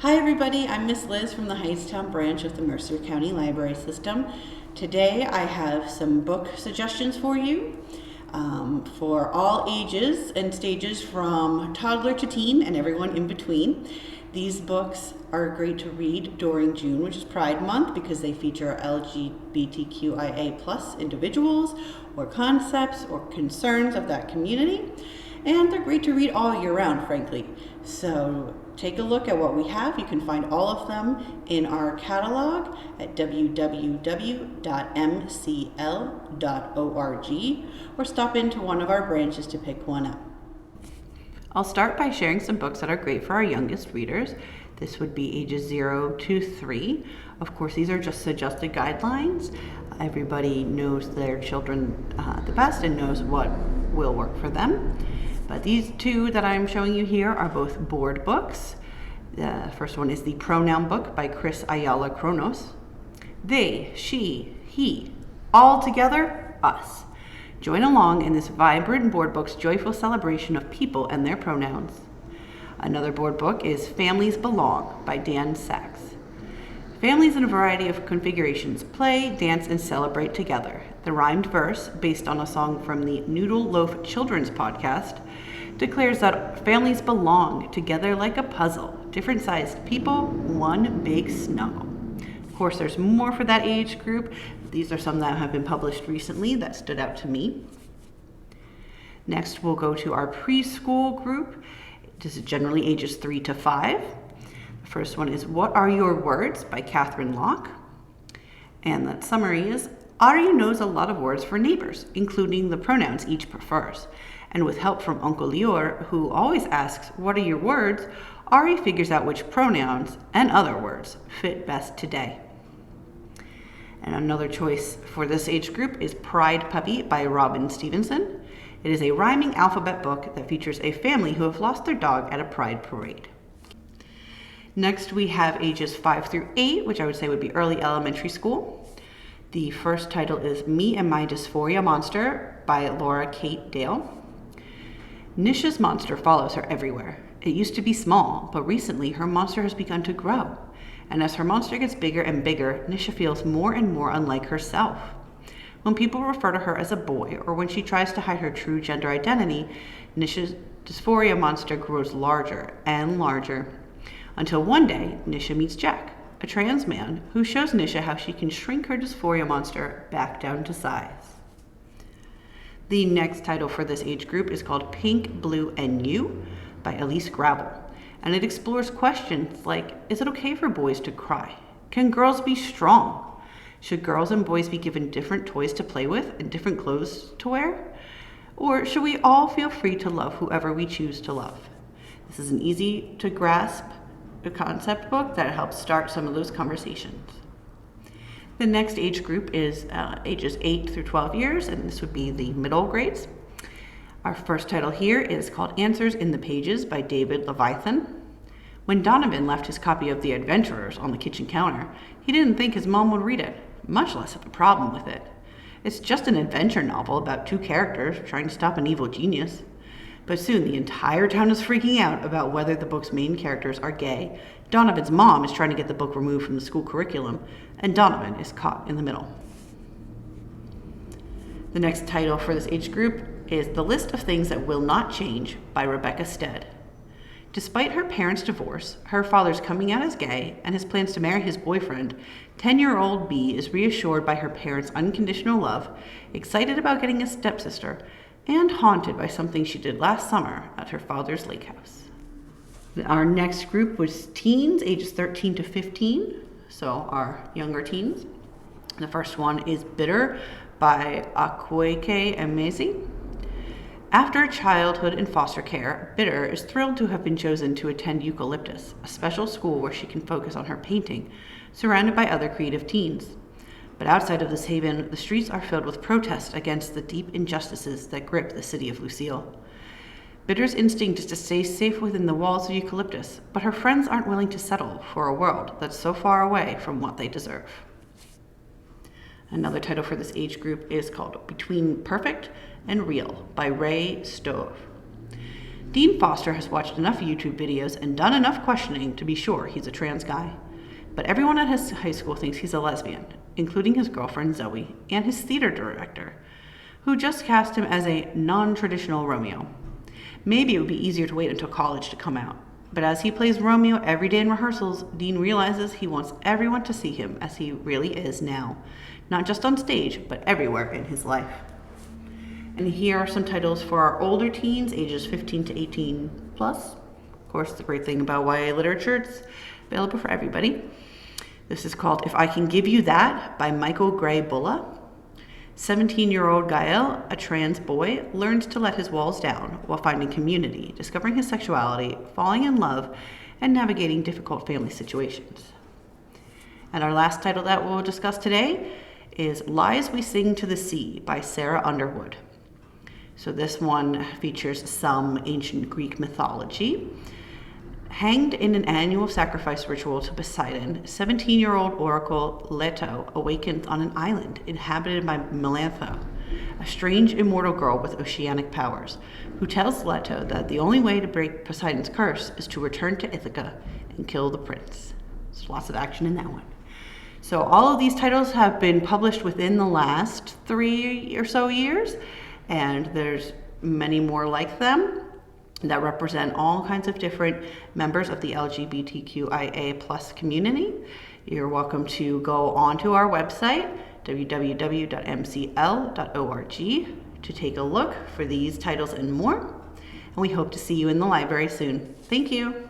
Hi everybody, I'm Miss Liz from the Hightstown branch of the Mercer County Library System. Today I have some book suggestions for you for all ages and stages from toddler to teen and everyone in between. These books are great to read during June, which is Pride Month, because they feature LGBTQIA plus individuals or concepts or concerns of that community. And they're great to read all year round, frankly. So take a look at what we have. You can find all of them in our catalog at www.mcl.org or stop into one of our branches to pick one up. I'll start by sharing some books that are great for our youngest readers. This would be ages 0 to 3. Of course, these are just suggested guidelines. Everybody knows their children the best and knows what will work for them. But these two that I'm showing you here are both board books. The first one is the Pronoun book by Chris Ayala Kronos. They, she, he, all together, us. Join along in this vibrant board book's joyful celebration of people and their pronouns. Another board book is Families Belong by Dan Sachs. Families in a variety of configurations play, dance, and celebrate together. The rhymed verse, based on a song from the Noodle Loaf Children's podcast, declares that families belong together like a puzzle, different-sized people, one big snuggle. Of course, there's more for that age group. These are some that have been published recently that stood out to me. Next, we'll go to our preschool group. This is generally ages 3 to 5. The first one is What Are Your Words by Catherine Locke. And that summary is, Ari knows a lot of words for neighbors, including the pronouns each prefers. And with help from Uncle Lior, who always asks, what are your words, Ari figures out which pronouns and other words fit best today. And another choice for this age group is Pride Puppy by Robin Stevenson. It is a rhyming alphabet book that features a family who have lost their dog at a pride parade. Next, we have ages 5 through 8, which I would say would be early elementary school. The first title is Me and My Dysphoria Monster by Laura Kate Dale. Nisha's monster follows her everywhere. It used to be small, but recently her monster has begun to grow. And as her monster gets bigger and bigger, Nisha feels more and more unlike herself. When people refer to her as a boy, or when she tries to hide her true gender identity, Nisha's dysphoria monster grows larger and larger. Until one day, Nisha meets Jack, a trans man who shows Nisha how she can shrink her dysphoria monster back down to size. The next title for this age group is called Pink, Blue, and You by Elise Gravel. And it explores questions like, is it okay for boys to cry? Can girls be strong? Should girls and boys be given different toys to play with and different clothes to wear? Or should we all feel free to love whoever we choose to love? This is an easy to grasp concept book that helps start some of those conversations. The next age group is ages 8 through 12 years, and this would be the middle grades. Our first title here is called Answers in the Pages by David Leviathan. When Donovan left his copy of The Adventurers on the kitchen counter, he didn't think his mom would read it, much less have a problem with it. It's just an adventure novel about 2 characters trying to stop an evil genius. But soon the entire town is freaking out about whether the book's main characters are gay. Donovan's mom is trying to get the book removed from the school curriculum, and Donovan is caught in the middle. The next title for this age group is The List of Things That Will Not Change by Rebecca Stead. Despite her parents' divorce, her father's coming out as gay, and his plans to marry his boyfriend, 10-year-old Bee is reassured by her parents' unconditional love, excited about getting a stepsister, and haunted by something she did last summer at her father's lake house. Our next group was teens, ages 13 to 15, so our younger teens. The first one is Bitter by Akwaeke Emezi. After childhood in foster care, Bitter is thrilled to have been chosen to attend Eucalyptus, a special school where she can focus on her painting, surrounded by other creative teens. But outside of this haven, the streets are filled with protests against the deep injustices that grip the city of Lucille. Bitter's instinct is to stay safe within the walls of Eucalyptus, but her friends aren't willing to settle for a world that's so far away from what they deserve. Another title for this age group is called Between Perfect and Real by Ray Stove. Dean Foster has watched enough YouTube videos and done enough questioning to be sure he's a trans guy. But everyone at his high school thinks he's a lesbian, including his girlfriend Zoe and his theater director, who just cast him as a non-traditional Romeo. Maybe it would be easier to wait until college to come out. But as he plays Romeo every day in rehearsals, Dean realizes he wants everyone to see him as he really is now. Not just on stage, but everywhere in his life. And here are some titles for our older teens, ages 15 to 18 plus. Of course, the great thing about YA literature, it's available for everybody. This is called If I Can Give You That by Michael Gray Bulla. 17-year-old Gael, a trans boy, learns to let his walls down while finding community, discovering his sexuality, falling in love, and navigating difficult family situations. And our last title that we'll discuss today is Lies We Sing to the Sea by Sarah Underwood. So this one features some ancient Greek mythology. Hanged in an annual sacrifice ritual to Poseidon, 17-year-old oracle Leto awakens on an island inhabited by Melantho, a strange immortal girl with oceanic powers, who tells Leto that the only way to break Poseidon's curse is to return to Ithaca and kill the prince. There's lots of action in that one. So all of these titles have been published within the last 3 or so years, and there's many more like them that represent all kinds of different members of the LGBTQIA plus community. You're welcome to go onto our website, www.mcl.org, to take a look for these titles and more. And we hope to see you in the library soon. Thank you.